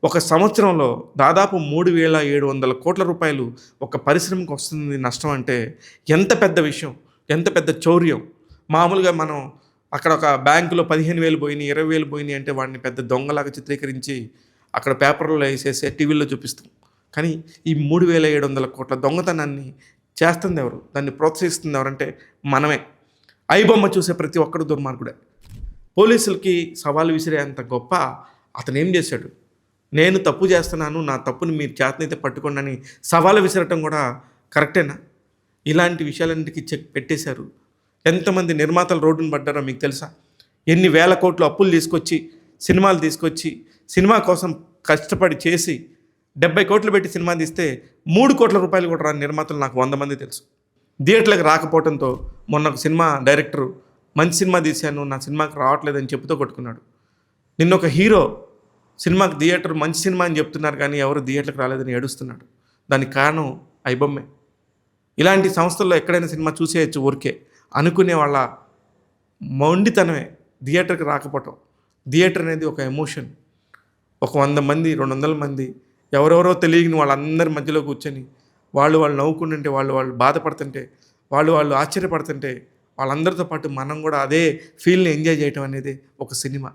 ఒక సంవత్సరంలో దాదాపు 3,700 కోట్ల రూపాయలు ఒక పరిశ్రమకు వస్తుంది నష్టం అంటే ఎంత పెద్ద విషయం, ఎంత పెద్ద చౌర్యం. మామూలుగా మనం అక్కడ ఒక బ్యాంకులో 15,000 పోయినాయి, 20,000 పోయినాయి అంటే వాడిని పెద్ద దొంగలాగా చిత్రీకరించి అక్కడ పేపర్‌లో ఏసేసి టీవీల్లో చూపిస్తాం. కానీ ఈ 3,700 కోట్ల దొంగతనాన్ని చేస్తుందెవరు? దాన్ని ప్రోత్సహిస్తుంది ఎవరంటే మనమే. ఐబొమ్మ చూసే ప్రతి ఒక్కడు దుర్మార్గుడే. పోలీసులకి సవాలు విసిరేంత గొప్ప అతనేం చేశాడు? నేను తప్పు చేస్తున్నాను, నా తప్పుని మీరు చేతనైతే పట్టుకోండి అని సవాలు విసరటం కూడా కరెక్టేనా? ఇలాంటి విషయాలన్నిటికీ చెక్ పెట్టేశారు. ఎంతమంది నిర్మాతలు రోడ్డున పడ్డారో మీకు తెలుసా? ఎన్ని వేల కోట్లు అప్పులు తీసుకొచ్చి, సినిమాలు తీసుకొచ్చి, సినిమా కోసం కష్టపడి చేసి 70 కోట్లు పెట్టి సినిమా తీస్తే 3 కోట్ల రూపాయలు కూడా రాని నిర్మాతలు నాకు 100 మంది తెలుసు. థియేటర్లకు రాకపోవడంతో మొన్న ఒక సినిమా డైరెక్టరు మంచి సినిమా తీశాను, నా సినిమాకి రావట్లేదని చెప్పుతో కొట్టుకున్నాడు. నిన్న ఒక హీరో సినిమాకి థియేటర్ మంచి సినిమా అని చెప్తున్నారు కానీ ఎవరు థియేటర్కి రాలేదని ఏడుస్తున్నాడు. దానికి కారణం ఐబొమ్మే. ఇలాంటి సంస్థల్లో ఎక్కడైనా సినిమా చూసేయచ్చు ఊరికే అనుకునే వాళ్ళ మొండితనమే థియేటర్కి రాకపోవటం. థియేటర్ అనేది ఒక ఎమోషన్. ఒక 100 మంది, 200 మంది ఎవరెవరో తెలియని వాళ్ళందరి మధ్యలో కూర్చొని వాళ్ళు నవ్వుకుంటుంటే, వాళ్ళు బాధపడుతుంటే, వాళ్ళు ఆశ్చర్యపడుతుంటే వాళ్ళందరితో పాటు మనం కూడా అదే ఫీల్ని ఎంజాయ్ చేయటం అనేది ఒక సినిమా.